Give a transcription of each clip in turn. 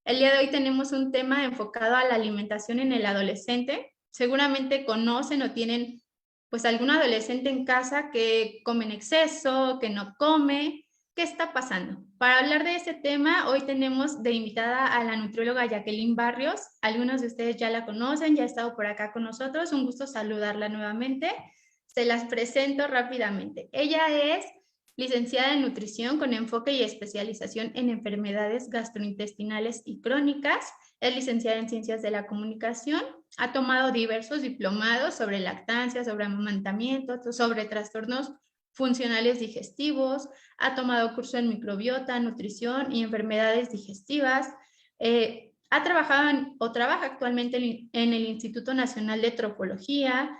El día de hoy tenemos un tema enfocado a la alimentación en el adolescente. Seguramente conocen o tienen pues algún adolescente en casa que come en exceso, que no come. ¿Qué está pasando? Para hablar de este tema, hoy tenemos de invitada a la nutrióloga Jacqueline Barrios. Algunos de ustedes ya la conocen, ya ha estado por acá con nosotros. Un gusto saludarla nuevamente. Se las presento rápidamente. Ella es licenciada en nutrición con enfoque y especialización en enfermedades gastrointestinales y crónicas. Es licenciada en ciencias de la comunicación. Ha tomado diversos diplomados sobre lactancia, sobre amamantamiento, sobre trastornos funcionales digestivos. Ha tomado curso en microbiota, nutrición y enfermedades digestivas. Ha trabajado o trabaja actualmente en el Instituto Nacional de Trofología.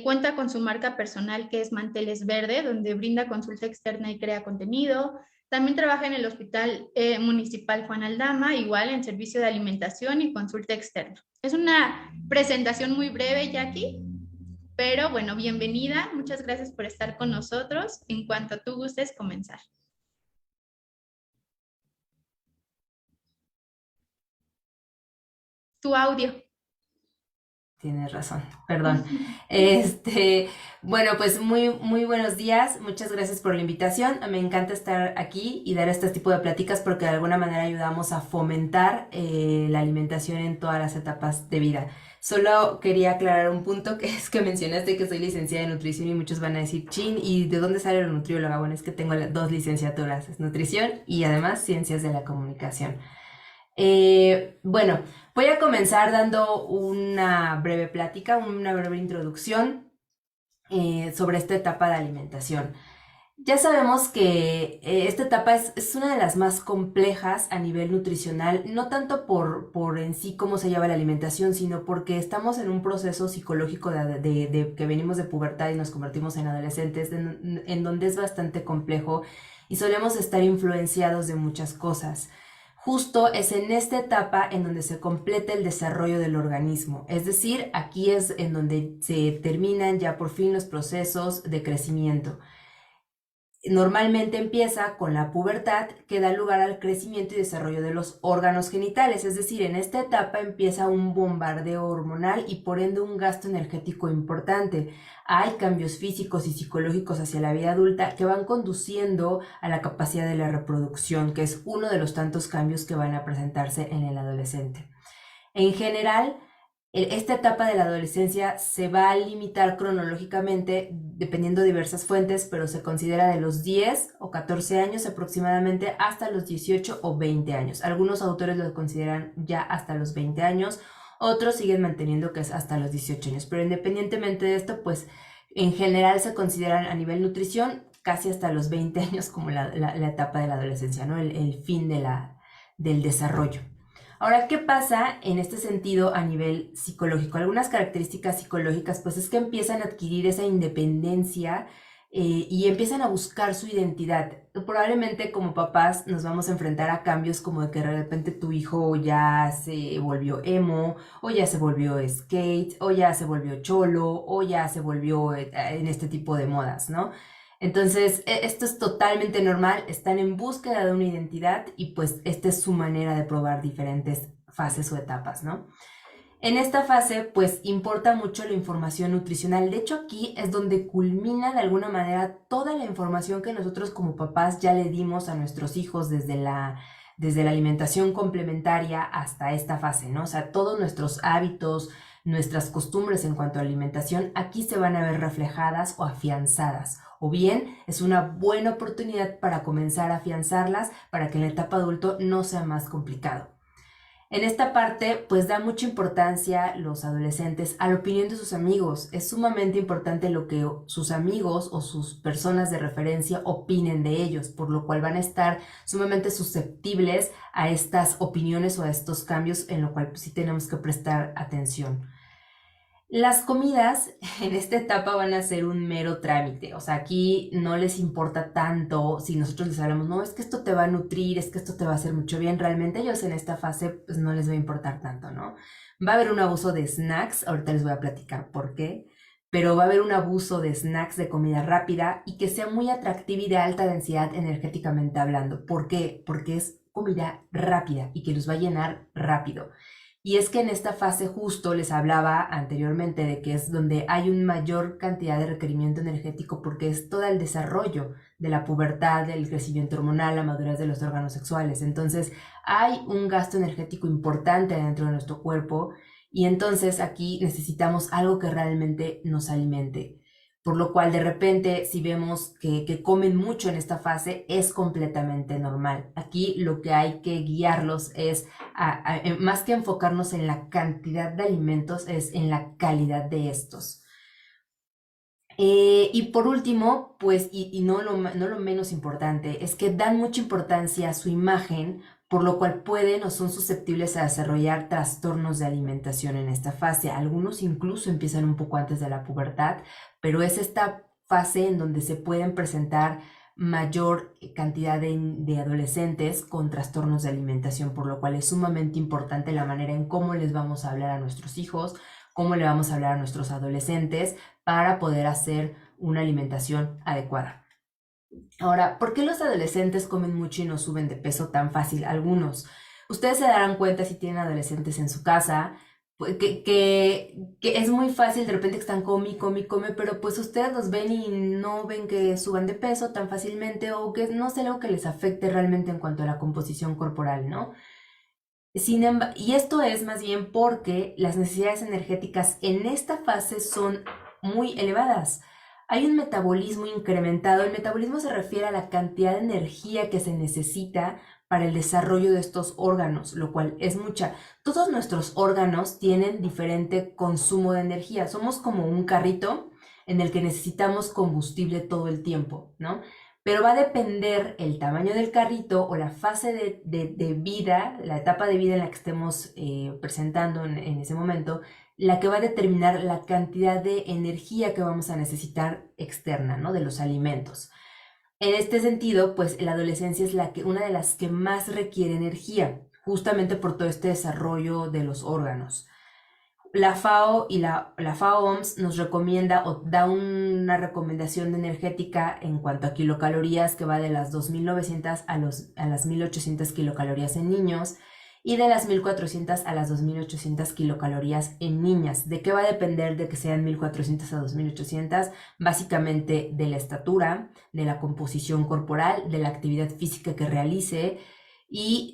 Cuenta con su marca personal que es Manteles Verde, donde brinda consulta externa y crea contenido. También trabaja en el Hospital Municipal Juan Aldama, igual en servicio de alimentación y consulta externa. Es una presentación muy breve, Jackie, pero bueno, bienvenida. Muchas gracias por estar con nosotros. En cuanto tú gustes comenzar. Tu audio. Tienes razón, perdón. Bueno, pues muy buenos días. Muchas gracias por la invitación. Me encanta estar aquí y dar este tipo de pláticas porque de alguna manera ayudamos a fomentar la alimentación en todas las etapas de vida. Solo quería aclarar un punto que es que mencionaste que soy licenciada en nutrición y muchos van a decir, chin, ¿y de dónde sale la nutrióloga? Bueno, es que tengo dos licenciaturas, es nutrición y además ciencias de la comunicación. Bueno, voy a comenzar dando una breve plática, una breve introducción sobre esta etapa de alimentación. Ya sabemos que esta etapa es una de las más complejas a nivel nutricional, no tanto por en sí cómo se lleva la alimentación, sino porque estamos en un proceso psicológico de que venimos de pubertad y nos convertimos en adolescentes, en donde es bastante complejo y solemos estar influenciados de muchas cosas. Justo es en esta etapa en donde se completa el desarrollo del organismo, es decir, aquí es en donde se terminan ya por fin los procesos de crecimiento. Normalmente empieza con la pubertad que da lugar al crecimiento y desarrollo de los órganos genitales, es decir, en esta etapa empieza un bombardeo hormonal y por ende un gasto energético importante. Hay cambios físicos y psicológicos hacia la vida adulta que van conduciendo a la capacidad de la reproducción, que es uno de los tantos cambios que van a presentarse en el adolescente. En general, esta etapa de la adolescencia se va a limitar cronológicamente dependiendo de diversas fuentes, pero se considera de los 10 o 14 años aproximadamente hasta los 18 o 20 años. Algunos autores lo consideran ya hasta los 20 años, otros siguen manteniendo que es hasta los 18 años, pero independientemente de esto, pues en general se consideran a nivel nutrición casi hasta los 20 años como la etapa de la adolescencia, ¿no? El fin del desarrollo. Ahora, ¿qué pasa en este sentido a nivel psicológico? Algunas características psicológicas, pues es que empiezan a adquirir esa independencia y empiezan a buscar su identidad. Probablemente como papás nos vamos a enfrentar a cambios como de que de repente tu hijo ya se volvió emo, o ya se volvió skate, o ya se volvió cholo, o ya se volvió en este tipo de modas, ¿no? Entonces, esto es totalmente normal, están en búsqueda de una identidad y pues esta es su manera de probar diferentes fases o etapas, ¿no? En esta fase, pues importa mucho la información nutricional. De hecho, aquí es donde culmina de alguna manera toda la información que nosotros como papás ya le dimos a nuestros hijos desde la alimentación complementaria hasta esta fase, ¿no? O sea, todos nuestros hábitos, nuestras costumbres en cuanto a alimentación, aquí se van a ver reflejadas o afianzadas. O bien es una buena oportunidad para comenzar a afianzarlas para que en la etapa adulto no sea más complicado. En esta parte, pues da mucha importancia los adolescentes a la opinión de sus amigos. Es sumamente importante lo que sus amigos o sus personas de referencia opinen de ellos, por lo cual van a estar sumamente susceptibles a estas opiniones o a estos cambios, en lo cual pues, sí tenemos que prestar atención. Las comidas en esta etapa van a ser un mero trámite, o sea, aquí no les importa tanto si nosotros les hablamos, no, es que esto te va a nutrir, es que esto te va a hacer mucho bien, realmente ellos en esta fase pues no les va a importar tanto, ¿no? Va a haber un abuso de snacks, ahorita les voy a platicar por qué, pero va a haber un abuso de snacks de comida rápida y que sea muy atractiva y de alta densidad energéticamente hablando. ¿Por qué? Porque es comida rápida y que los va a llenar rápido. Y es que en esta fase justo les hablaba anteriormente de que es donde hay una mayor cantidad de requerimiento energético porque es todo el desarrollo de la pubertad, el crecimiento hormonal, la madurez de los órganos sexuales. Entonces hay un gasto energético importante dentro de nuestro cuerpo y entonces aquí necesitamos algo que realmente nos alimente. Por lo cual de repente si vemos que comen mucho en esta fase es completamente normal. Aquí lo que hay que guiarlos es más que enfocarnos en la cantidad de alimentos, es en la calidad de estos. Y por último, pues, y no lo menos importante, es que dan mucha importancia a su imagen, por lo cual pueden o son susceptibles a desarrollar trastornos de alimentación en esta fase. Algunos incluso empiezan un poco antes de la pubertad, pero es esta fase en donde se pueden presentar mayor cantidad de adolescentes con trastornos de alimentación, por lo cual es sumamente importante la manera en cómo les vamos a hablar a nuestros hijos, cómo le vamos a hablar a nuestros adolescentes para poder hacer una alimentación adecuada. Ahora, ¿por qué los adolescentes comen mucho y no suben de peso tan fácil? Algunos. Ustedes se darán cuenta si tienen adolescentes en su casa, pues, que es muy fácil de repente que están come, pero pues ustedes los ven y no ven que suban de peso tan fácilmente o que no sea algo que les afecte realmente en cuanto a la composición corporal, ¿no? Y esto es más bien porque las necesidades energéticas en esta fase son muy elevadas. Hay un metabolismo incrementado. El metabolismo se refiere a la cantidad de energía que se necesita para el desarrollo de estos órganos, lo cual es mucha. Todos nuestros órganos tienen diferente consumo de energía. Somos como un carrito en el que necesitamos combustible todo el tiempo, ¿no? Pero va a depender el tamaño del carrito o la fase de vida, la etapa de vida en la que estemos presentando en ese momento, la que va a determinar la cantidad de energía que vamos a necesitar externa, ¿no? De los alimentos. En este sentido, pues la adolescencia es una de las que más requiere energía, justamente por todo este desarrollo de los órganos. La FAO y la FAO-OMS nos recomienda o da una recomendación energética en cuanto a kilocalorías que va de las 2.900 a las 1.800 kilocalorías en niños y de las 1.400 a las 2.800 kilocalorías en niñas. ¿De qué va a depender de que sean 1.400 a 2.800? Básicamente de la estatura, de la composición corporal, de la actividad física que realice y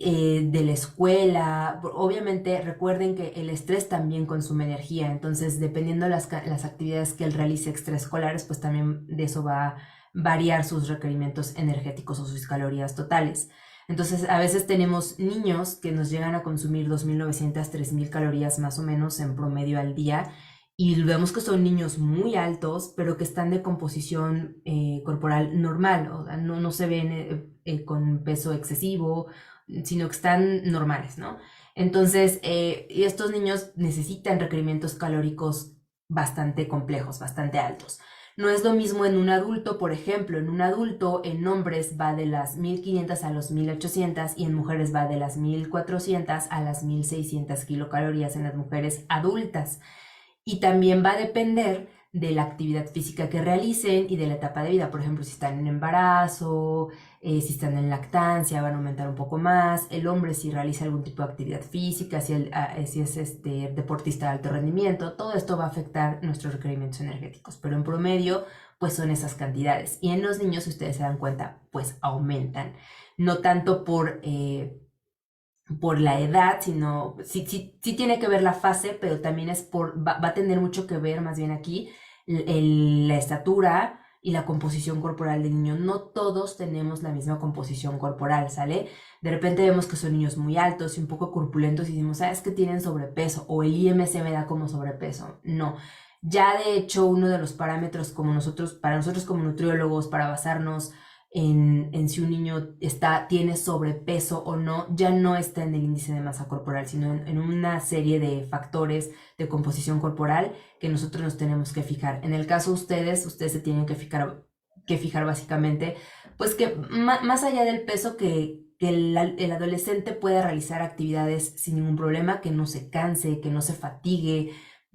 de la escuela. Obviamente recuerden que el estrés también consume energía, entonces dependiendo de las actividades que él realice extraescolares, pues también de eso va a variar sus requerimientos energéticos o sus calorías totales. Entonces a veces tenemos niños que nos llegan a consumir 2.900, 3.000 calorías más o menos en promedio al día y vemos que son niños muy altos, pero que están de composición corporal normal, o sea, no se ven con peso excesivo, sino que están normales, ¿no? Entonces, estos niños necesitan requerimientos calóricos bastante complejos, bastante altos. No es lo mismo en un adulto, por ejemplo, en un adulto en hombres va de las 1.500 a los 1.800 y en mujeres va de las 1.400 a las 1.600 kilocalorías en las mujeres adultas. Y también va a depender de la actividad física que realicen y de la etapa de vida. Por ejemplo, si están en embarazo, si están en lactancia, van a aumentar un poco más. El hombre si realiza algún tipo de actividad física, si es deportista de alto rendimiento, todo esto va a afectar nuestros requerimientos energéticos. Pero en promedio, pues son esas cantidades. Y en los niños, si ustedes se dan cuenta, pues aumentan. No tanto por la edad, sino sí tiene que ver la fase, pero también va a tener mucho que ver más bien aquí la estatura y la composición corporal del niño. No todos tenemos la misma composición corporal, ¿sale? De repente vemos que son niños muy altos y un poco corpulentos y decimos, es que tienen sobrepeso o el IMC me da como sobrepeso. No. Ya de hecho uno de los parámetros para nosotros como nutriólogos, para basarnos en si un niño tiene sobrepeso o no, ya no está en el índice de masa corporal, sino en una serie de factores de composición corporal que nosotros nos tenemos que fijar. En el caso de ustedes se tienen que fijar básicamente, pues que más allá del peso que el adolescente pueda realizar actividades sin ningún problema, que no se canse, que no se fatigue,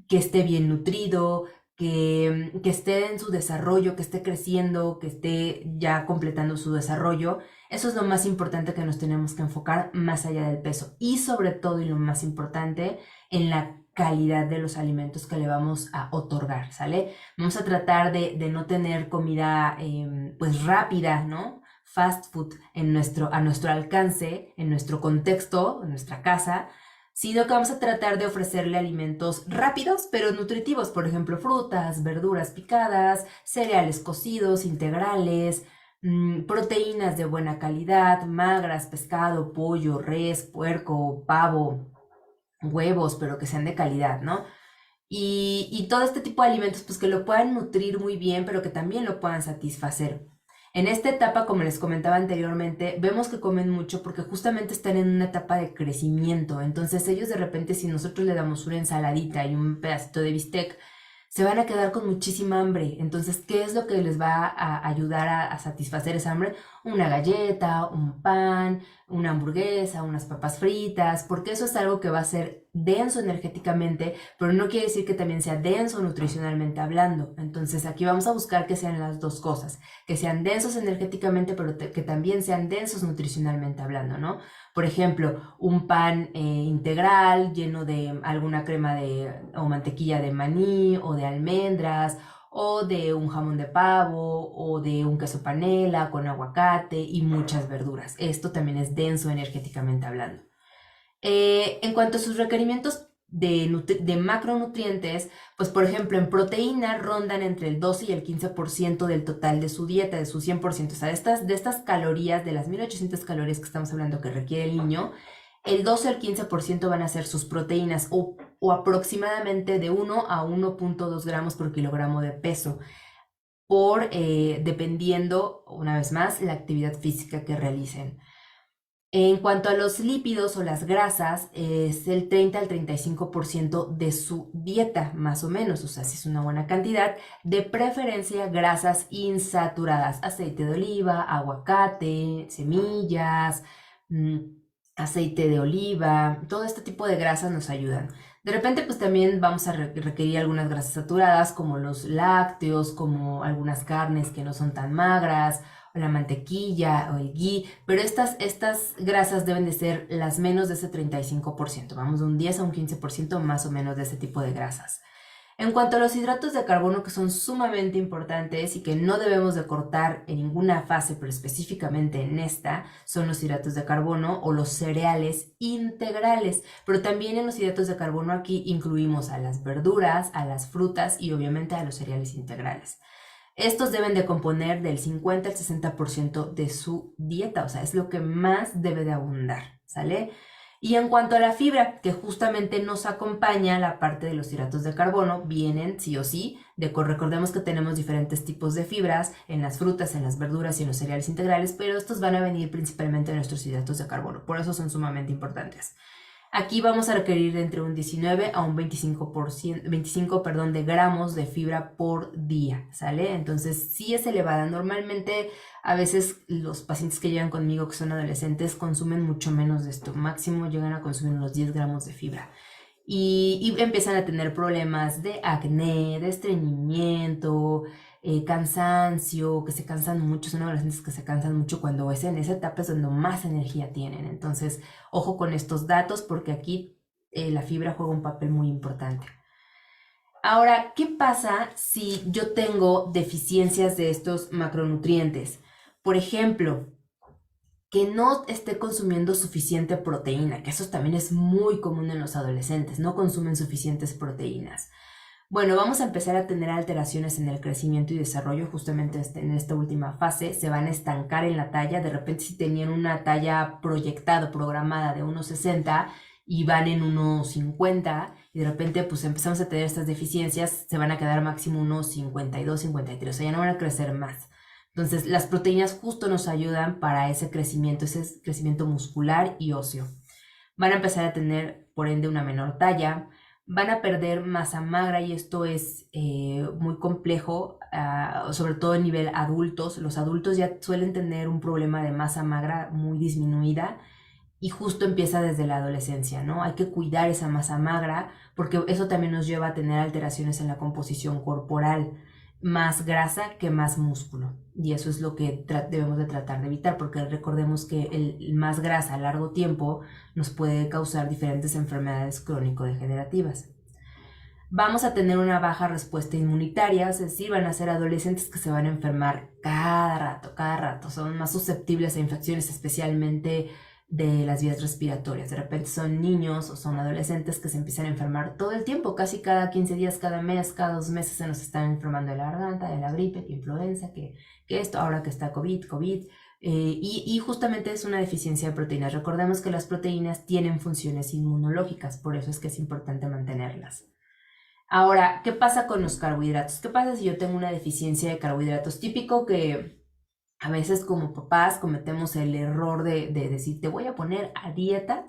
que esté bien nutrido, que esté en su desarrollo, que esté creciendo, que esté ya completando su desarrollo. Eso es lo más importante que nos tenemos que enfocar más allá del peso y sobre todo y lo más importante en la calidad de los alimentos que le vamos a otorgar, ¿sale? Vamos a tratar de no tener comida pues rápida, ¿no? Fast food a nuestro alcance, en nuestro contexto, en nuestra casa, sino que vamos a tratar de ofrecerle alimentos rápidos pero nutritivos, por ejemplo, frutas, verduras picadas, cereales cocidos, integrales, proteínas de buena calidad, magras, pescado, pollo, res, puerco, pavo, huevos, pero que sean de calidad, ¿no? Y todo este tipo de alimentos, pues que lo puedan nutrir muy bien, pero que también lo puedan satisfacer. En esta etapa, como les comentaba anteriormente, vemos que comen mucho porque justamente están en una etapa de crecimiento. Entonces ellos de repente, si nosotros le damos una ensaladita y un pedacito de bistec, se van a quedar con muchísima hambre. Entonces, ¿qué es lo que les va a ayudar a satisfacer esa hambre? Una galleta, un pan, una hamburguesa, unas papas fritas, porque eso es algo que va a ser denso energéticamente, pero no quiere decir que también sea denso nutricionalmente hablando. Entonces, aquí vamos a buscar que sean las dos cosas, que sean densos energéticamente, pero que también sean densos nutricionalmente hablando, ¿no? Por ejemplo, un pan integral lleno de alguna crema o mantequilla de maní o de almendras o de un jamón de pavo o de un queso panela con aguacate y muchas verduras. Esto también es denso energéticamente hablando. En cuanto a sus requerimientos de macronutrientes, pues por ejemplo en proteína rondan entre el 12 y el 15% del total de su dieta, de su 100%. O sea, de estas calorías, de las 1800 calorías que estamos hablando que requiere el niño, el 12 al 15% van a ser sus proteínas o aproximadamente de 1 a 1.2 gramos por kilogramo de peso, dependiendo, una vez más, la actividad física que realicen. En cuanto a los lípidos o las grasas, es el 30 al 35% de su dieta, más o menos, o sea, si es una buena cantidad, de preferencia grasas insaturadas, aceite de oliva, aguacate, semillas, aceite de oliva, todo este tipo de grasas nos ayudan. De repente, pues también vamos a requerir algunas grasas saturadas, como los lácteos, como algunas carnes que no son tan magras, o la mantequilla o el ghee, pero estas grasas deben de ser las menos de ese 35%, vamos de un 10 a un 15% más o menos de ese tipo de grasas. En cuanto a los hidratos de carbono, que son sumamente importantes y que no debemos de cortar en ninguna fase, pero específicamente en esta, son los hidratos de carbono o los cereales integrales. Pero también en los hidratos de carbono aquí incluimos a las verduras, a las frutas y obviamente a los cereales integrales. Estos deben de componer del 50 al 60% de su dieta, o sea, es lo que más debe de abundar, ¿sale? Y en cuanto a la fibra, que justamente nos acompaña la parte de los hidratos de carbono, vienen sí o sí, recordemos que tenemos diferentes tipos de fibras en las frutas, en las verduras y en los cereales integrales, pero estos van a venir principalmente de nuestros hidratos de carbono, por eso son sumamente importantes. Aquí vamos a requerir de entre un 19 a un 25 de gramos de fibra por día, ¿sale? Entonces sí es elevada. Normalmente a veces los pacientes que llegan conmigo que son adolescentes consumen mucho menos de esto. Máximo llegan a consumir unos 10 gramos de fibra. Y empiezan a tener problemas de acné, de estreñimiento, cansancio, que se cansan mucho, son adolescentes que se cansan mucho cuando es en esa etapa es donde más energía tienen. Entonces, ojo con estos datos porque aquí la fibra juega un papel muy importante. Ahora, ¿qué pasa si yo tengo deficiencias de estos macronutrientes? Por ejemplo, que no esté consumiendo suficiente proteína, que eso también es muy común en los adolescentes, no consumen suficientes proteínas. Bueno, vamos a empezar a tener alteraciones en el crecimiento y desarrollo justamente en esta última fase, se van a estancar en la talla, de repente si tenían una talla proyectada, programada de 1,60 y van en 1,50 y de repente pues empezamos a tener estas deficiencias, se van a quedar máximo 1,52, 53, o sea, ya no van a crecer más. Entonces, las proteínas justo nos ayudan para ese crecimiento muscular y óseo. Van a empezar a tener, por ende, una menor talla, van a perder masa magra y esto es muy complejo, sobre todo a nivel adultos. Los adultos ya suelen tener un problema de masa magra muy disminuida y justo empieza desde la adolescencia, ¿no? Hay que cuidar esa masa magra porque eso también nos lleva a tener alteraciones en la composición corporal. más grasa que más músculo. Y eso es lo que debemos de tratar de evitar, porque recordemos que el más grasa a largo tiempo nos puede causar diferentes enfermedades crónico-degenerativas. Vamos a tener una baja respuesta inmunitaria, es decir, van a ser adolescentes que se van a enfermar cada rato, son más susceptibles a infecciones, especialmente de las vías respiratorias. De repente son niños o son adolescentes que se empiezan a enfermar todo el tiempo, casi cada 15 días, cada mes, cada 2 meses se nos están enfermando de la garganta, de la gripe, que influenza, que esto, ahora que está COVID. Y justamente es una deficiencia de proteínas. Recordemos que las proteínas tienen funciones inmunológicas, por eso es que es importante mantenerlas. Ahora, ¿qué pasa con los carbohidratos? ¿Qué pasa si yo tengo una deficiencia de carbohidratos? Típico que a veces como papás cometemos el error de decir, te voy a poner a dieta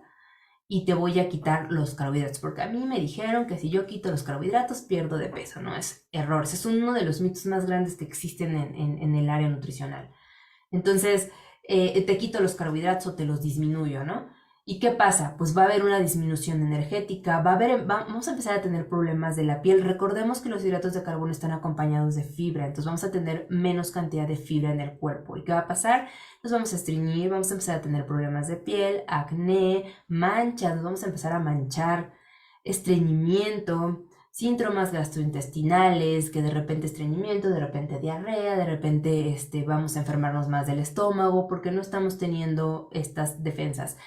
y te voy a quitar los carbohidratos, porque a mí me dijeron que si yo quito los carbohidratos pierdo de peso, ¿no? Es error, ese es uno de los mitos más grandes que existen en el área nutricional. Entonces, te quito los carbohidratos o te los disminuyo, ¿no? ¿Y qué pasa? Pues va a haber una disminución energética, vamos a empezar a tener problemas de la piel. Recordemos que los hidratos de carbono están acompañados de fibra, entonces vamos a tener menos cantidad de fibra en el cuerpo. ¿Y qué va a pasar? Nos vamos a estreñir, vamos a empezar a tener problemas de piel, acné, manchas, nos vamos a empezar a manchar, estreñimiento, síntomas gastrointestinales, que de repente estreñimiento, de repente diarrea, de repente vamos a enfermarnos más del estómago porque no estamos teniendo estas defensas.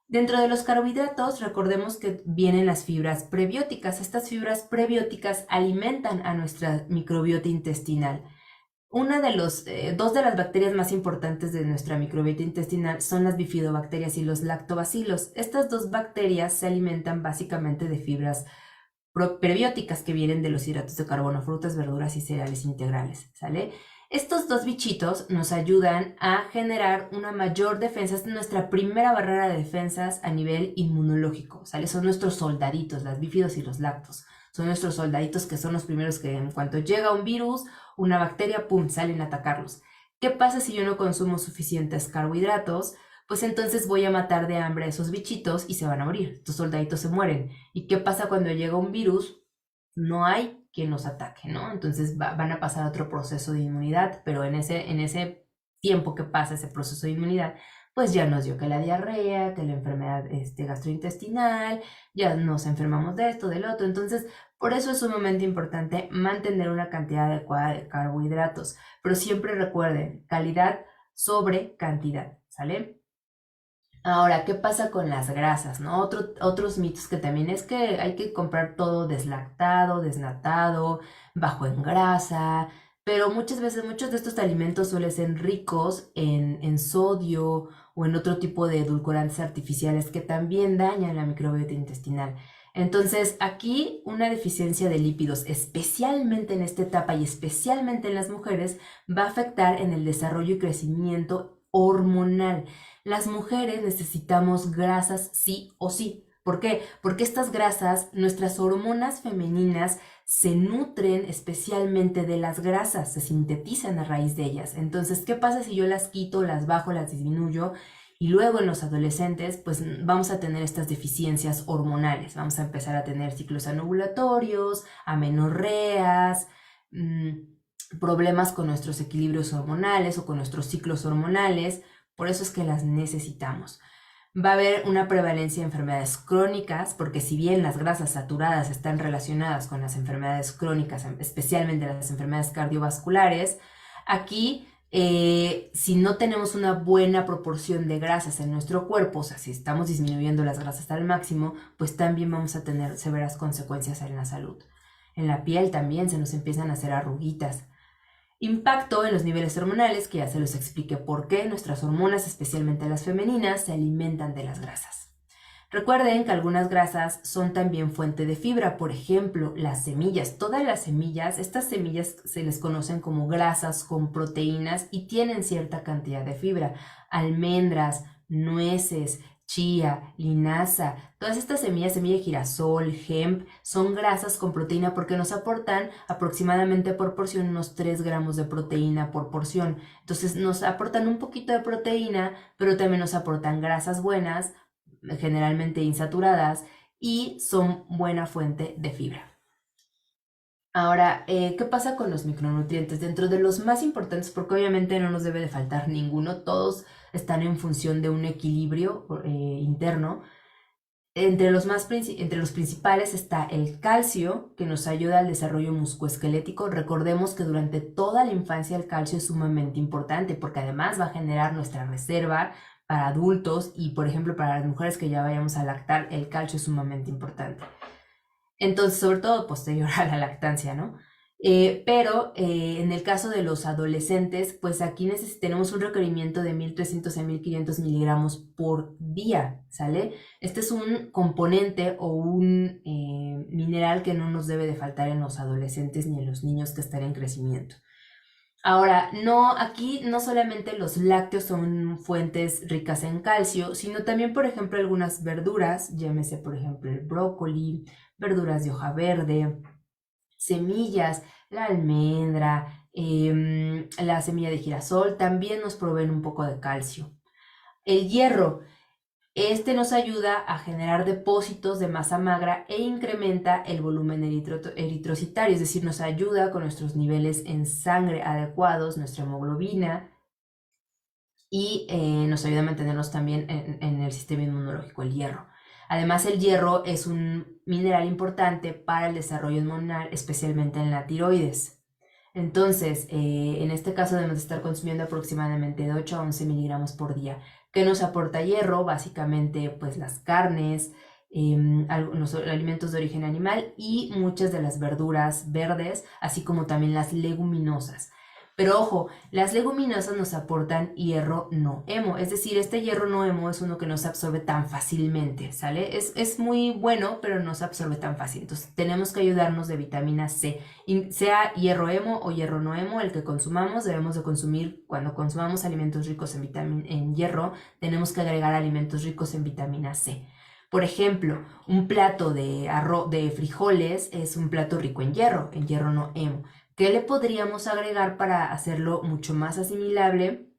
Dentro de los carbohidratos, recordemos que vienen las fibras prebióticas. Estas fibras prebióticas alimentan a nuestra microbiota intestinal. Dos de las bacterias más importantes de nuestra microbiota intestinal son las bifidobacterias y los lactobacilos. Estas dos bacterias se alimentan básicamente de fibras prebióticas que vienen de los hidratos de carbono, frutas, verduras y cereales integrales, ¿sale? Estos dos bichitos nos ayudan a generar una mayor defensa, es nuestra primera barrera de defensas a nivel inmunológico, ¿sale? Son nuestros soldaditos, las bífidos y los lactos. Son nuestros soldaditos que son los primeros que en cuanto llega un virus, una bacteria, ¡pum!, salen a atacarlos. ¿Qué pasa si yo no consumo suficientes carbohidratos? Pues entonces voy a matar de hambre a esos bichitos y se van a morir. Estos soldaditos se mueren. ¿Y qué pasa cuando llega un virus? No hay quien los ataque, ¿no? Entonces van a pasar a otro proceso de inmunidad, pero en ese tiempo que pasa ese proceso de inmunidad, pues ya nos dio que la diarrea, que la enfermedad gastrointestinal, ya nos enfermamos de esto, del otro. Entonces, por eso es sumamente importante mantener una cantidad adecuada de carbohidratos, pero siempre recuerden, calidad sobre cantidad, ¿sale? Ahora, ¿qué pasa con las grasas, no? Otros mitos que también es que hay que comprar todo deslactado, desnatado, bajo en grasa, pero muchas veces muchos de estos alimentos suelen ser ricos en sodio o en otro tipo de edulcorantes artificiales que también dañan la microbiota intestinal. Entonces, aquí una deficiencia de lípidos, especialmente en esta etapa y especialmente en las mujeres, va a afectar en el desarrollo y crecimiento hormonal. Las mujeres necesitamos grasas sí o sí. ¿Por qué? Porque estas grasas, nuestras hormonas femeninas, se nutren especialmente de las grasas, se sintetizan a raíz de ellas. Entonces, ¿qué pasa si yo las quito, las bajo, las disminuyo? Y luego en los adolescentes, pues vamos a tener estas deficiencias hormonales. Vamos a empezar a tener ciclos anovulatorios, amenorreas, problemas con nuestros equilibrios hormonales o con nuestros ciclos hormonales. Por eso es que las necesitamos. Va a haber una prevalencia de enfermedades crónicas, porque si bien las grasas saturadas están relacionadas con las enfermedades crónicas, especialmente las enfermedades cardiovasculares, aquí si no tenemos una buena proporción de grasas en nuestro cuerpo, o sea, si estamos disminuyendo las grasas al máximo, pues también vamos a tener severas consecuencias en la salud. En la piel también se nos empiezan a hacer arruguitas. Impacto en los niveles hormonales, que ya se los expliqué por qué nuestras hormonas, especialmente las femeninas, se alimentan de las grasas. Recuerden que algunas grasas son también fuente de fibra, por ejemplo, las semillas. Todas las semillas, estas semillas se les conocen como grasas con proteínas y tienen cierta cantidad de fibra. Almendras, nueces, chía, linaza, todas estas semillas, semilla de girasol, hemp, son grasas con proteína porque nos aportan aproximadamente por porción unos 3 gramos de proteína por porción. Entonces nos aportan un poquito de proteína, pero también nos aportan grasas buenas, generalmente insaturadas, y son buena fuente de fibra. Ahora, ¿qué pasa con los micronutrientes? Dentro de los más importantes, porque obviamente no nos debe de faltar ninguno, todos están en función de un equilibrio interno. Entre los principales está el calcio, que nos ayuda al desarrollo musculoesquelético. Recordemos que durante toda la infancia el calcio es sumamente importante porque además va a generar nuestra reserva para adultos y, por ejemplo, para las mujeres que ya vayamos a lactar, el calcio es sumamente importante. Entonces, sobre todo posterior a la lactancia, ¿no? Pero en el caso de los adolescentes, pues aquí tenemos un requerimiento de 1300 a 1500 miligramos por día, ¿sale? Este es un componente o un mineral que no nos debe de faltar en los adolescentes ni en los niños que están en crecimiento. Ahora, no, aquí no solamente los lácteos son fuentes ricas en calcio, sino también, por ejemplo, algunas verduras, llámese, por ejemplo, el brócoli, verduras de hoja verde, semillas, la almendra, la semilla de girasol, también nos proveen un poco de calcio. El hierro, este nos ayuda a generar depósitos de masa magra e incrementa el volumen eritrocitario, es decir, nos ayuda con nuestros niveles en sangre adecuados, nuestra hemoglobina, y nos ayuda a mantenernos también en el sistema inmunológico, el hierro. Además, el hierro es un mineral importante para el desarrollo hormonal, especialmente en la tiroides. Entonces, en este caso debemos estar consumiendo aproximadamente de 8 a 11 miligramos por día. ¿Qué nos aporta hierro? Básicamente, pues las carnes, los alimentos de origen animal y muchas de las verduras verdes, así como también las leguminosas. Pero ojo, las leguminosas nos aportan hierro no hemo, es decir, este hierro no hemo es uno que no se absorbe tan fácilmente, ¿sale? Es muy bueno, pero no se absorbe tan fácil. Entonces tenemos que ayudarnos de vitamina C. Y sea hierro hemo o hierro no hemo, el que consumamos, debemos de consumir, cuando consumamos alimentos ricos en hierro, tenemos que agregar alimentos ricos en vitamina C. Por ejemplo, un plato de frijoles es un plato rico en hierro no hemo. ¿Qué le podríamos agregar para hacerlo mucho más asimilable?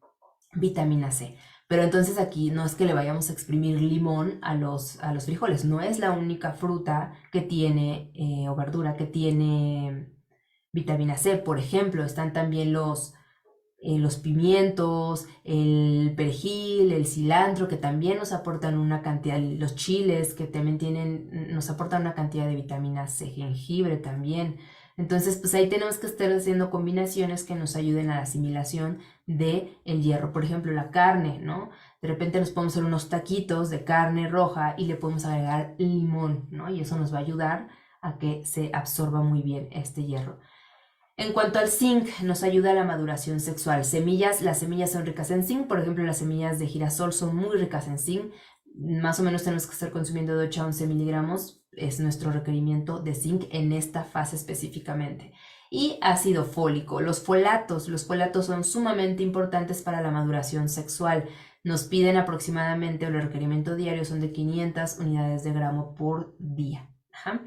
Vitamina C. Pero entonces aquí no es que le vayamos a exprimir limón a los frijoles. No es la única fruta que tiene o verdura que tiene vitamina C. Por ejemplo, están también los pimientos, el perejil, el cilantro, que también nos aportan una cantidad, los chiles, que también nos aportan una cantidad de vitamina C, jengibre también. Entonces, pues ahí tenemos que estar haciendo combinaciones que nos ayuden a la asimilación de el hierro. Por ejemplo, la carne, ¿no? De repente nos podemos hacer unos taquitos de carne roja y le podemos agregar limón, ¿no? Y eso nos va a ayudar a que se absorba muy bien este hierro. En cuanto al zinc, nos ayuda a la maduración sexual. Las semillas son ricas en zinc, por ejemplo, las semillas de girasol son muy ricas en zinc. Más o menos tenemos que estar consumiendo de 8 a 11 miligramos, es nuestro requerimiento de zinc en esta fase específicamente. Y ácido fólico. Los folatos son sumamente importantes para la maduración sexual. Nos piden aproximadamente, o el requerimiento diario son de 500 unidades de gramo por día. Ajá.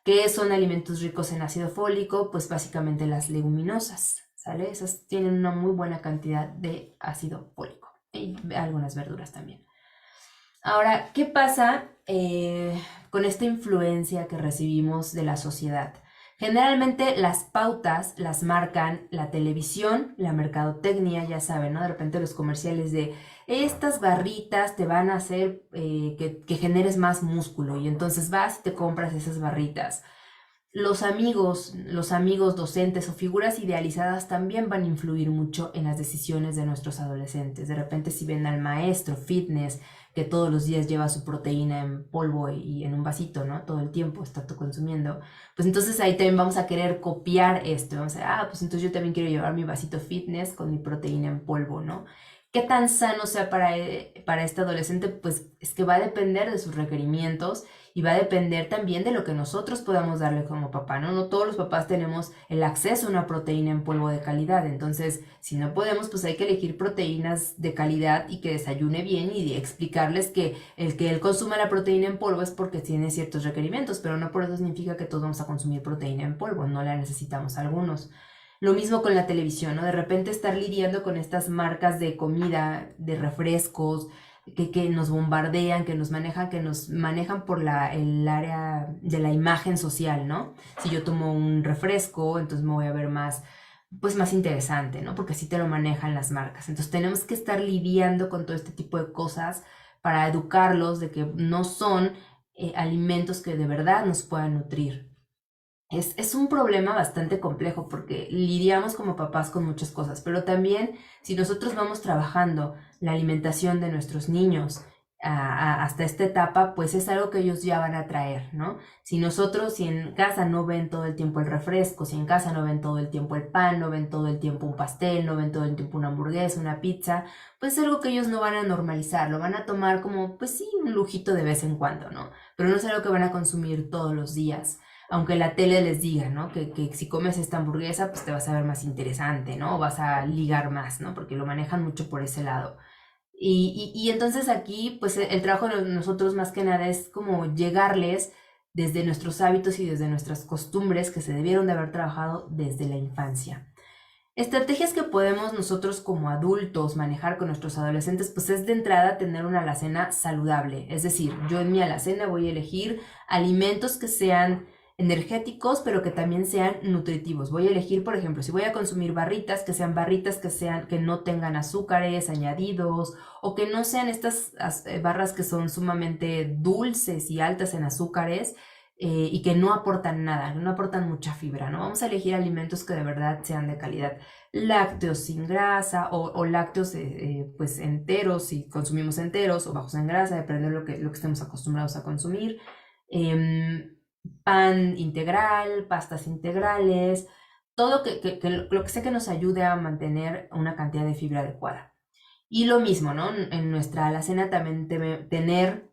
¿Qué son alimentos ricos en ácido fólico? Pues básicamente las leguminosas, ¿sale? Esas tienen una muy buena cantidad de ácido fólico y algunas verduras también. Ahora, ¿qué pasa con esta influencia que recibimos de la sociedad? Generalmente las pautas las marcan la televisión, la mercadotecnia, ya saben, ¿no? De repente los comerciales de estas barritas te van a hacer que generes más músculo y entonces vas y te compras esas barritas. Los amigos docentes o figuras idealizadas también van a influir mucho en las decisiones de nuestros adolescentes. De repente si ven al maestro fitness que todos los días lleva su proteína en polvo y en un vasito, ¿no? Todo el tiempo está consumiendo. Pues entonces ahí también vamos a querer copiar esto. Vamos a decir, pues entonces yo también quiero llevar mi vasito fitness con mi proteína en polvo, ¿no? ¿Qué tan sano sea para este adolescente? Pues es que va a depender de sus requerimientos y va a depender también de lo que nosotros podamos darle como papá, ¿no? No todos los papás tenemos el acceso a una proteína en polvo de calidad, entonces si no podemos, pues hay que elegir proteínas de calidad y que desayune bien y explicarles que él consuma la proteína en polvo es porque tiene ciertos requerimientos, pero no por eso significa que todos vamos a consumir proteína en polvo, no la necesitamos algunos. Lo mismo con la televisión, ¿no? De repente estar lidiando con estas marcas de comida, de refrescos, que nos bombardean, que nos manejan por el área de la imagen social, ¿no? Si yo tomo un refresco, entonces me voy a ver más, pues más interesante, ¿no? Porque así te lo manejan las marcas. Entonces tenemos que estar lidiando con todo este tipo de cosas para educarlos de que no son alimentos que de verdad nos puedan nutrir. Es un problema bastante complejo porque lidiamos como papás con muchas cosas, pero también si nosotros vamos trabajando la alimentación de nuestros niños hasta esta etapa, pues es algo que ellos ya van a traer, ¿no? Si en casa no ven todo el tiempo el refresco, si en casa no ven todo el tiempo el pan, no ven todo el tiempo un pastel, no ven todo el tiempo una hamburguesa, una pizza, pues es algo que ellos no van a normalizar, lo van a tomar como, pues sí, un lujito de vez en cuando, ¿no? Pero no es algo que van a consumir todos los días, aunque la tele les diga, ¿no? Que si comes esta hamburguesa, pues te vas a ver más interesante, ¿no? O vas a ligar más, ¿no? Porque lo manejan mucho por ese lado. Y entonces aquí, pues el trabajo de nosotros más que nada es como llegarles desde nuestros hábitos y desde nuestras costumbres que se debieron de haber trabajado desde la infancia. Estrategias que podemos nosotros como adultos manejar con nuestros adolescentes, pues es de entrada tener una alacena saludable. Es decir, yo en mi alacena voy a elegir alimentos que sean energéticos, pero que también sean nutritivos. Voy a elegir, por ejemplo, si voy a consumir barritas que no tengan azúcares añadidos o que no sean estas barras que son sumamente dulces y altas en azúcares, y que no aportan nada, no aportan mucha fibra, ¿no? Vamos a elegir alimentos que de verdad sean de calidad. Lácteos sin grasa o lácteos pues enteros, si consumimos enteros o bajos en grasa, depende de lo que estemos acostumbrados a consumir. Pan integral, pastas integrales, todo lo que sea que nos ayude a mantener una cantidad de fibra adecuada. Y lo mismo, ¿no? En nuestra alacena también tener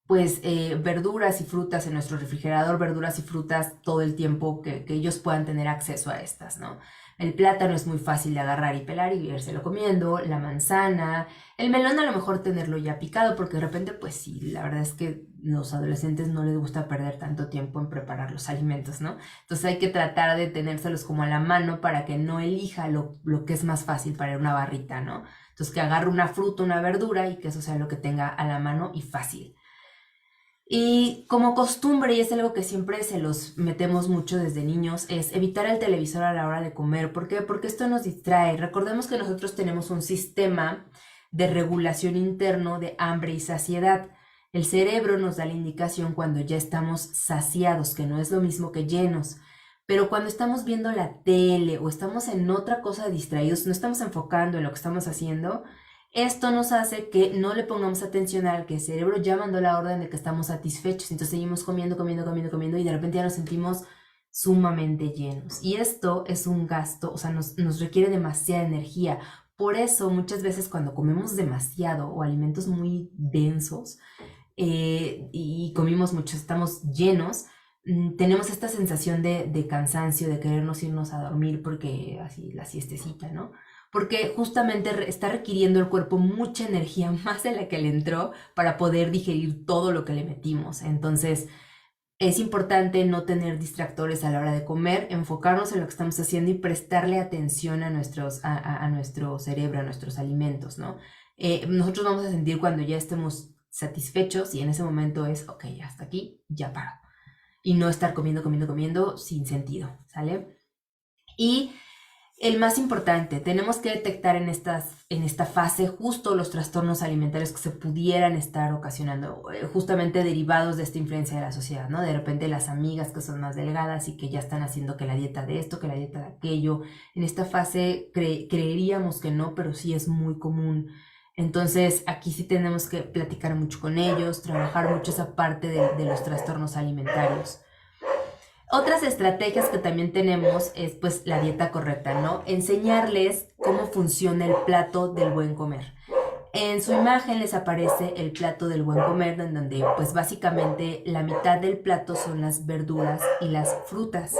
pues verduras y frutas en nuestro refrigerador, verduras y frutas todo el tiempo que ellos puedan tener acceso a estas, ¿no? El plátano es muy fácil de agarrar y pelar y irselo comiendo, la manzana, el melón a lo mejor tenerlo ya picado porque de repente pues sí, la verdad es que los adolescentes no les gusta perder tanto tiempo en preparar los alimentos, ¿no? Entonces hay que tratar de tenérselos como a la mano para que no elija lo que es más fácil para una barrita, ¿no? Entonces que agarre una fruta, una verdura y que eso sea lo que tenga a la mano y fácil. Y como costumbre, y es algo que siempre se los metemos mucho desde niños, es evitar el televisor a la hora de comer. ¿Por qué? Porque esto nos distrae. Recordemos que nosotros tenemos un sistema de regulación interno de hambre y saciedad. El cerebro nos da la indicación cuando ya estamos saciados, que no es lo mismo que llenos. Pero cuando estamos viendo la tele o estamos en otra cosa distraídos, no estamos enfocando en lo que estamos haciendo, esto nos hace que no le pongamos atención al que el cerebro ya mandó la orden de que estamos satisfechos, entonces seguimos comiendo, comiendo, comiendo, comiendo y de repente ya nos sentimos sumamente llenos. Y esto es un gasto, o sea, nos requiere demasiada energía. Por eso muchas veces cuando comemos demasiado o alimentos muy densos y comimos mucho, estamos llenos, tenemos esta sensación de cansancio, de querernos irnos a dormir porque así la siestecita, ¿no? Porque justamente está requiriendo el cuerpo mucha energía, más de la que le entró, para poder digerir todo lo que le metimos. Entonces, es importante no tener distractores a la hora de comer, enfocarnos en lo que estamos haciendo y prestarle atención a nuestro cerebro, a nuestros alimentos, ¿no? Nosotros vamos a sentir cuando ya estemos satisfechos y en ese momento es, ok, ya hasta aquí, ya paro. Y no estar comiendo, comiendo, comiendo sin sentido, ¿sale? Y el más importante, tenemos que detectar en esta fase justo los trastornos alimentarios que se pudieran estar ocasionando, justamente derivados de esta influencia de la sociedad, ¿no? De repente las amigas que son más delgadas y que ya están haciendo que la dieta de esto, que la dieta de aquello. En esta fase creeríamos que no, pero sí es muy común. Entonces aquí sí tenemos que platicar mucho con ellos, trabajar mucho esa parte de los trastornos alimentarios. Otras estrategias que también tenemos es pues la dieta correcta, ¿no? Enseñarles cómo funciona el plato del buen comer. En su imagen les aparece el plato del buen comer, en donde pues básicamente la mitad del plato son las verduras y las frutas.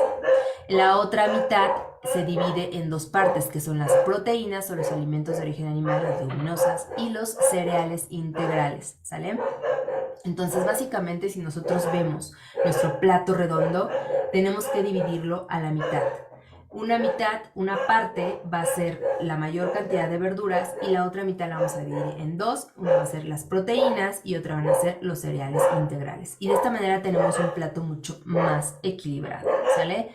La otra mitad se divide en dos partes, que son las proteínas o los alimentos de origen animal, las leguminosas, y los cereales integrales, ¿sale? Entonces, básicamente, si nosotros vemos nuestro plato redondo, tenemos que dividirlo a la mitad. Una mitad, una parte va a ser la mayor cantidad de verduras y la otra mitad la vamos a dividir en dos. Una va a ser las proteínas y otra van a ser los cereales integrales. Y de esta manera tenemos un plato mucho más equilibrado, ¿sale?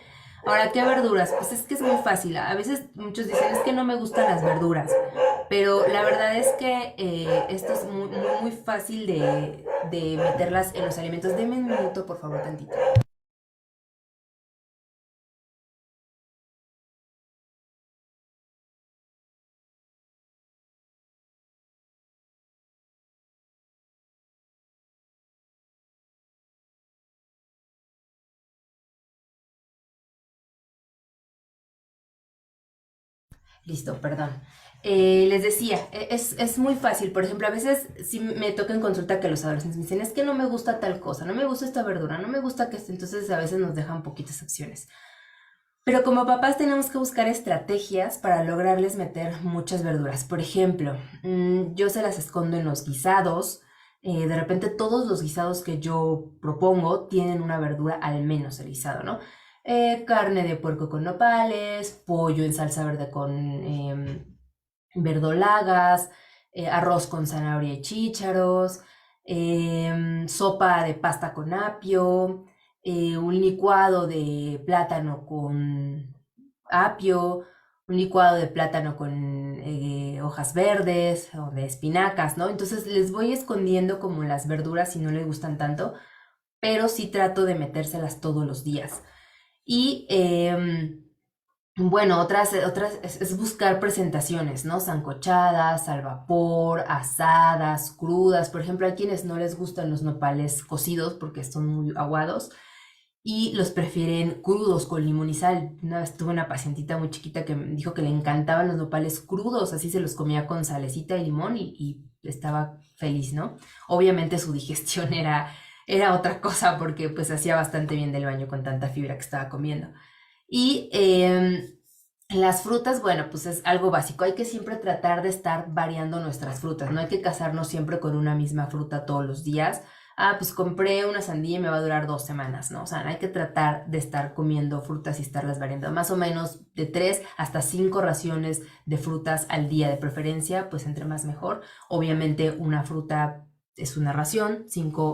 Ahora, ¿qué verduras? Pues es que es muy fácil. A veces muchos dicen, es que no me gustan las verduras. Pero la verdad es que esto es muy fácil de meterlas en los alimentos. Deme un minuto, por favor, tantito. Listo, perdón. Les decía, es muy fácil. Por ejemplo, a veces sí me toca en consulta que los adolescentes me dicen, es que no me gusta tal cosa, no me gusta esta verdura, no me gusta que esto. Entonces a veces nos dejan poquitas opciones. Pero como papás tenemos que buscar estrategias para lograrles meter muchas verduras. Por ejemplo, yo se las escondo en los guisados. De repente todos los guisados que yo propongo tienen una verdura al menos el guisado, ¿no? Carne de puerco con nopales, pollo en salsa verde con verdolagas, arroz con zanahoria y chícharos, sopa de pasta con apio, un licuado de plátano con apio, un licuado de plátano con hojas verdes o de espinacas, ¿no? Entonces les voy escondiendo como las verduras si no les gustan tanto, pero sí trato de metérselas todos los días. Y bueno, otras es buscar presentaciones, ¿no? Sancochadas, al vapor, asadas, crudas. Por ejemplo, hay quienes no les gustan los nopales cocidos porque son muy aguados y los prefieren crudos con limón y sal. Una vez tuve una pacientita muy chiquita que me dijo que le encantaban los nopales crudos, así se los comía con salecita y limón y estaba feliz, ¿no? Obviamente su digestión era otra cosa porque pues hacía bastante bien del baño con tanta fibra que estaba comiendo. Y las frutas, bueno, pues es algo básico. Hay que siempre tratar de estar variando nuestras frutas. No hay que casarnos siempre con una misma fruta todos los días. Ah, pues compré una sandía y me va a durar 2 semanas, ¿no? O sea, hay que tratar de estar comiendo frutas y estarlas variando. Más o menos de 3 hasta 5 raciones de frutas al día, de preferencia, pues entre más mejor. Obviamente una fruta es una ración,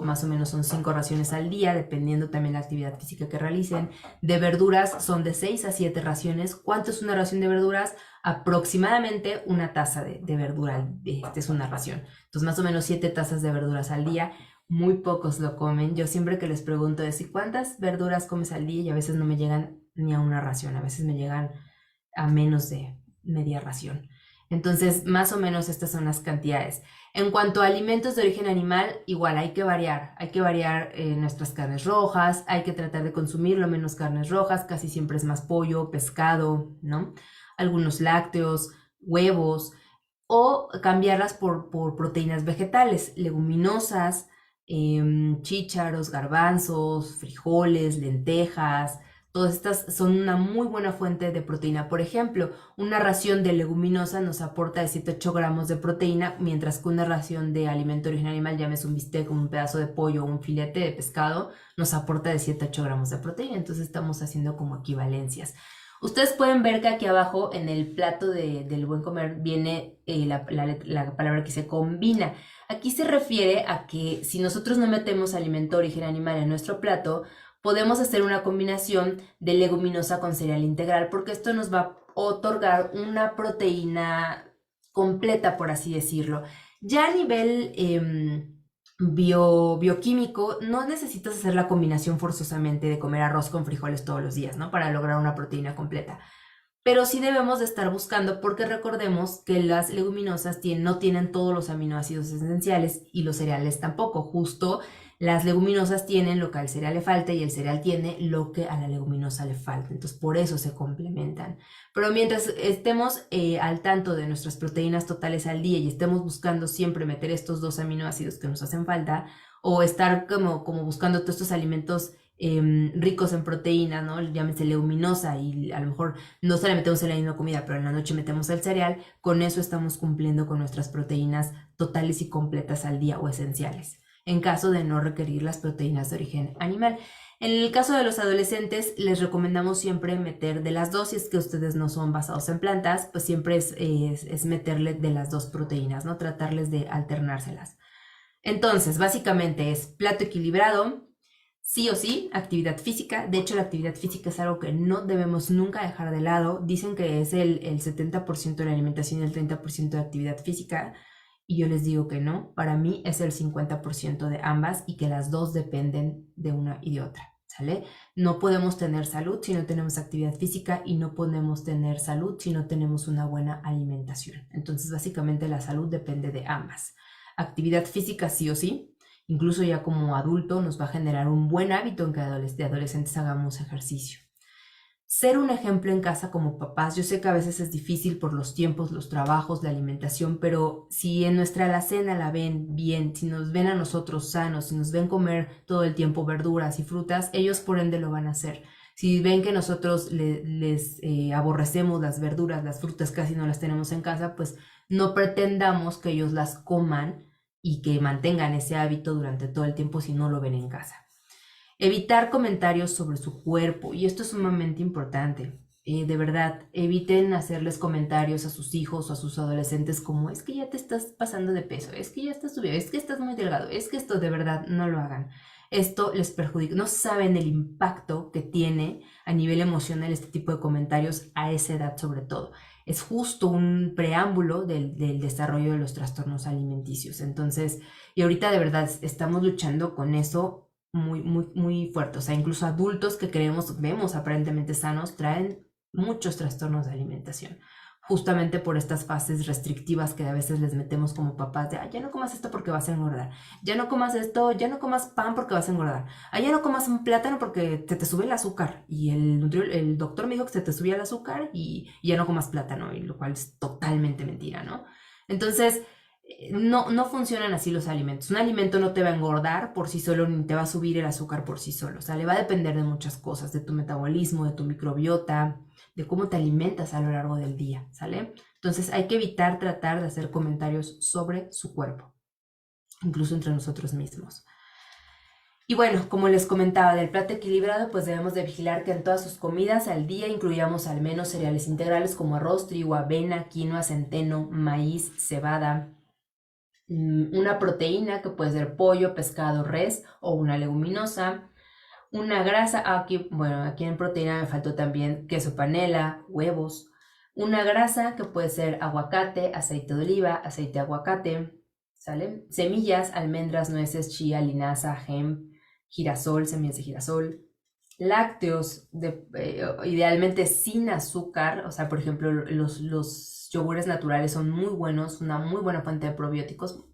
más o menos son 5 raciones al día, dependiendo también la actividad física que realicen. De verduras son de 6 a 7 raciones. ¿Cuánto es una ración de verduras? Aproximadamente una taza de verdura, es una ración. Entonces, más o menos 7 tazas de verduras al día. Muy pocos lo comen. Yo siempre que les pregunto es, ¿y cuántas verduras comes al día? Y a veces no me llegan ni a una ración, a veces me llegan a menos de media ración. Entonces, más o menos estas son las cantidades. En cuanto a alimentos de origen animal, igual hay que variar nuestras carnes rojas, hay que tratar de consumir lo menos carnes rojas, casi siempre es más pollo, pescado, ¿no? Algunos lácteos, huevos, o cambiarlas por proteínas vegetales, leguminosas, chícharos, garbanzos, frijoles, lentejas. Todas estas son una muy buena fuente de proteína. Por ejemplo, una ración de leguminosa nos aporta de 7 a 8 gramos de proteína, mientras que una ración de alimento de origen animal, llámese un bistec, un pedazo de pollo o un filete de pescado, nos aporta de 7 a 8 gramos de proteína. Entonces estamos haciendo como equivalencias. Ustedes pueden ver que aquí abajo en el plato del buen comer viene la palabra que se combina. Aquí se refiere a que si nosotros no metemos alimento de origen animal en nuestro plato, podemos hacer una combinación de leguminosa con cereal integral, porque esto nos va a otorgar una proteína completa, por así decirlo. Ya a nivel bioquímico, no necesitas hacer la combinación forzosamente de comer arroz con frijoles todos los días, ¿no? Para lograr una proteína completa. Pero sí debemos de estar buscando porque recordemos que las leguminosas no tienen todos los aminoácidos esenciales y los cereales tampoco. Justo las leguminosas tienen lo que al cereal le falta y el cereal tiene lo que a la leguminosa le falta. Entonces por eso se complementan. Pero mientras estemos al tanto de nuestras proteínas totales al día y estemos buscando siempre meter estos dos aminoácidos que nos hacen falta o estar como buscando todos estos alimentos ricos en proteínas, ¿no? Llámese leguminosa y a lo mejor no se le metemos en la misma comida, pero en la noche metemos el cereal, con eso estamos cumpliendo con nuestras proteínas totales y completas al día o esenciales. en caso de no requerir las proteínas de origen animal. En el caso de los adolescentes, les recomendamos siempre meter de las dos, si es que ustedes no son basados en plantas, pues siempre es meterle de las dos proteínas, ¿no? Tratarles de alternárselas. Entonces, básicamente es plato equilibrado, sí o sí, actividad física. De hecho, la actividad física es algo que no debemos nunca dejar de lado. Dicen que es el 70% de la alimentación y el 30% de actividad física. Y yo les digo que no, para mí es el 50% de ambas y que las dos dependen de una y de otra, ¿sale? No podemos tener salud si no tenemos actividad física y no podemos tener salud si no tenemos una buena alimentación. Entonces, básicamente la salud depende de ambas. Actividad física sí o sí, incluso ya como adulto nos va a generar un buen hábito en que de adolescentes hagamos ejercicio. Ser un ejemplo en casa como papás, yo sé que a veces es difícil por los tiempos, los trabajos, la alimentación, pero si en nuestra alacena la ven bien, si nos ven a nosotros sanos, si nos ven comer todo el tiempo verduras y frutas, ellos por ende lo van a hacer. Si ven que nosotros les aborrecemos las verduras, las frutas casi no las tenemos en casa, pues no pretendamos que ellos las coman y que mantengan ese hábito durante todo el tiempo si no lo ven en casa. Evitar comentarios sobre su cuerpo, y esto es sumamente importante. De verdad, eviten hacerles comentarios a sus hijos o a sus adolescentes como es que ya te estás pasando de peso, es que ya estás subiendo, es que estás muy delgado, es que esto de verdad no lo hagan. Esto les perjudica, no saben el impacto que tiene a nivel emocional este tipo de comentarios a esa edad sobre todo. Es justo un preámbulo del desarrollo de los trastornos alimenticios. Entonces, y ahorita de verdad estamos luchando con eso muy fuerte. O sea, incluso adultos que vemos aparentemente sanos, traen muchos trastornos de alimentación. Justamente por estas fases restrictivas que a veces les metemos como papás de, ya no comas esto porque vas a engordar. Ya no comas esto, ya no comas pan porque vas a engordar. Ya no comas un plátano porque te sube el azúcar. Y el doctor me dijo que se te subía el azúcar y ya no comas plátano, y lo cual es totalmente mentira, ¿no? Entonces, no funcionan así los alimentos. Un alimento no te va a engordar por sí solo ni te va a subir el azúcar por sí solo. O sea, le va a depender de muchas cosas, de tu metabolismo, de tu microbiota, de cómo te alimentas a lo largo del día, ¿sale? Entonces hay que evitar tratar de hacer comentarios sobre su cuerpo, incluso entre nosotros mismos. Y bueno, como les comentaba, del plato equilibrado, pues debemos de vigilar que en todas sus comidas al día incluyamos al menos cereales integrales como arroz, trigo, avena, quinoa, centeno, maíz, cebada, una proteína que puede ser pollo, pescado, res o una leguminosa, una grasa, aquí en proteína me faltó también queso panela, huevos, una grasa que puede ser aguacate, aceite de oliva, aceite de aguacate, ¿sale? Semillas, almendras, nueces, chía, linaza, hemp, girasol, semillas de girasol, lácteos, idealmente sin azúcar, o sea, por ejemplo, los yogures naturales son muy buenos, una muy buena fuente de probióticos.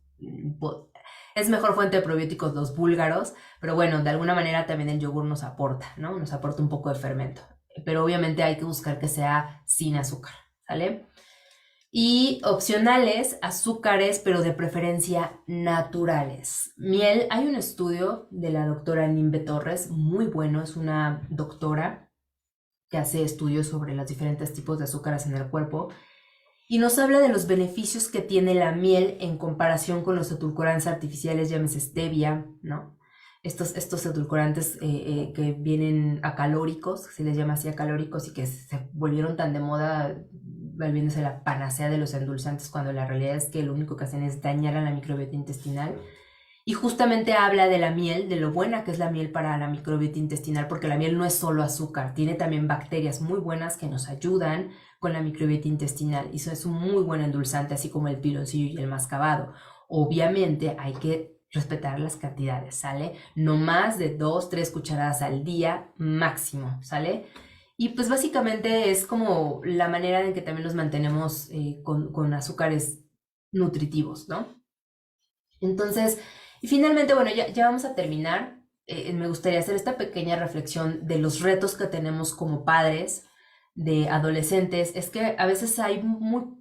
Es mejor fuente de probióticos los búlgaros, pero bueno, de alguna manera también el yogur nos aporta, ¿no? Nos aporta un poco de fermento, pero obviamente hay que buscar que sea sin azúcar, ¿sale? Y opcionales, azúcares, pero de preferencia naturales. Miel, hay un estudio de la doctora Nimbe Torres, muy bueno, es una doctora que hace estudios sobre los diferentes tipos de azúcares en el cuerpo y nos habla de los beneficios que tiene la miel en comparación con los edulcorantes artificiales, llámese stevia, ¿no? Estos edulcorantes que vienen acalóricos, se les llama así acalóricos y que se volvieron tan de moda volviéndose la panacea de los endulzantes cuando la realidad es que lo único que hacen es dañar a la microbiota intestinal. Y justamente habla de la miel, de lo buena que es la miel para la microbiota intestinal, porque la miel no es solo azúcar, tiene también bacterias muy buenas que nos ayudan con la microbiota intestinal. Y eso es un muy buen endulzante, así como el piloncillo y el mascabado. Obviamente hay que respetar las cantidades, ¿sale? No más de 2-3 cucharadas al día máximo, ¿sale? Y pues básicamente es como la manera en que también los mantenemos con azúcares nutritivos, ¿no? Entonces, y finalmente, bueno, ya vamos a terminar. Me gustaría hacer esta pequeña reflexión de los retos que tenemos como padres de adolescentes. Es que a veces hay muy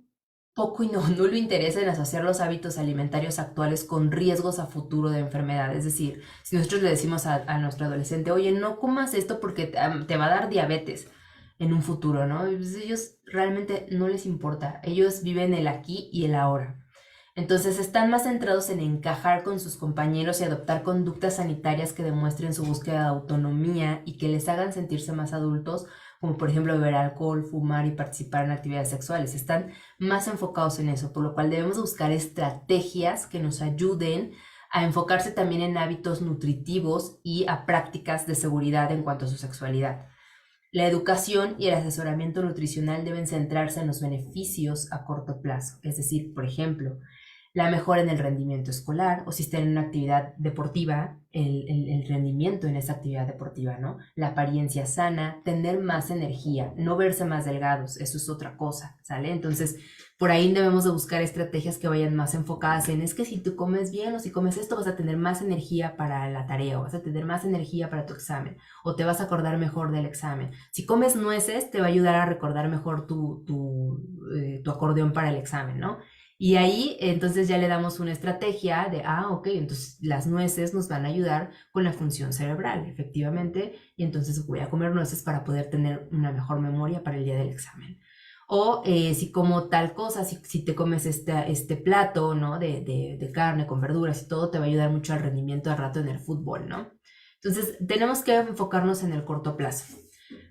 poco y nulo interés en asociar los hábitos alimentarios actuales con riesgos a futuro de enfermedad. Es decir, si nosotros le decimos a nuestro adolescente, oye, no comas esto porque te va a dar diabetes en un futuro, ¿no? Y pues ellos realmente no les importa. Ellos viven el aquí y el ahora. Entonces están más centrados en encajar con sus compañeros y adoptar conductas sanitarias que demuestren su búsqueda de autonomía y que les hagan sentirse más adultos, como por ejemplo beber alcohol, fumar y participar en actividades sexuales. Están más enfocados en eso, por lo cual debemos buscar estrategias que nos ayuden a enfocarse también en hábitos nutritivos y a prácticas de seguridad en cuanto a su sexualidad. La educación y el asesoramiento nutricional deben centrarse en los beneficios a corto plazo, es decir, por ejemplo, la mejora en el rendimiento escolar, o si está en una actividad deportiva, el rendimiento en esa actividad deportiva, ¿no? La apariencia sana, tener más energía, no verse más delgados, eso es otra cosa, ¿sale? Entonces, por ahí debemos de buscar estrategias que vayan más enfocadas en, es que si tú comes bien o si comes esto, vas a tener más energía para la tarea, o vas a tener más energía para tu examen, o te vas a acordar mejor del examen. Si comes nueces, te va a ayudar a recordar mejor tu acordeón para el examen, ¿no? Y ahí entonces ya le damos una estrategia de, ok, entonces las nueces nos van a ayudar con la función cerebral, efectivamente, y entonces voy a comer nueces para poder tener una mejor memoria para el día del examen. O si como tal cosa, si te comes este plato, ¿no? De carne con verduras y todo, te va a ayudar mucho al rendimiento al rato en el fútbol, ¿no? Entonces tenemos que enfocarnos en el corto plazo.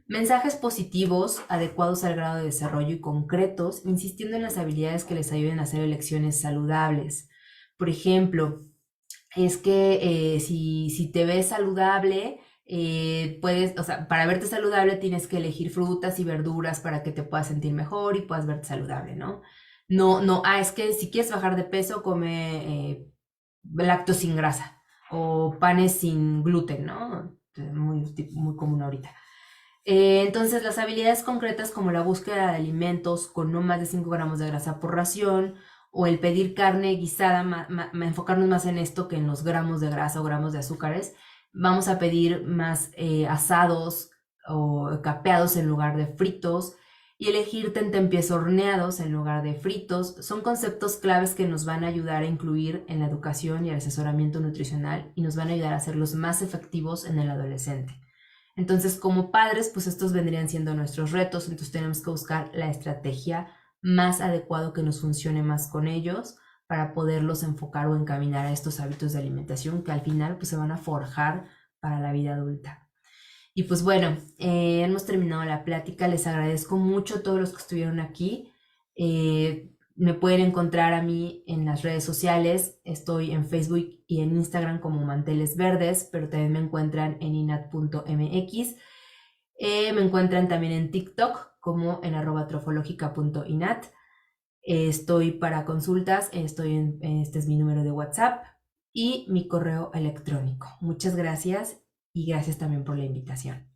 Mensajes positivos, adecuados al grado de desarrollo y concretos, insistiendo en las habilidades que les ayuden a hacer elecciones saludables. Por ejemplo, es que si te ves saludable, puedes, o sea, para verte saludable tienes que elegir frutas y verduras para que te puedas sentir mejor y puedas verte saludable, ¿no? No, es que si quieres bajar de peso, come lácteos sin grasa o panes sin gluten, ¿no? Muy común ahorita. Entonces, las habilidades concretas como la búsqueda de alimentos con no más de 5 gramos de grasa por ración o el pedir carne guisada, enfocarnos más en esto que en los gramos de grasa o gramos de azúcares. Vamos a pedir más asados o capeados en lugar de fritos y elegir tentempiés horneados en lugar de fritos. Son conceptos claves que nos van a ayudar a incluir en la educación y el asesoramiento nutricional y nos van a ayudar a hacerlos más efectivos en el adolescente. Entonces, como padres, pues estos vendrían siendo nuestros retos, entonces tenemos que buscar la estrategia más adecuada que nos funcione más con ellos para poderlos enfocar o encaminar a estos hábitos de alimentación que al final pues se van a forjar para la vida adulta. Y pues bueno, hemos terminado la plática, les agradezco mucho a todos los que estuvieron aquí. Me pueden encontrar a mí en las redes sociales, estoy en Facebook y en Instagram como Manteles Verdes, pero también me encuentran en inat.mx. Me encuentran también en TikTok como en @trofológica.inat. Estoy para consultas, este es mi número de WhatsApp y mi correo electrónico. Muchas gracias y gracias también por la invitación.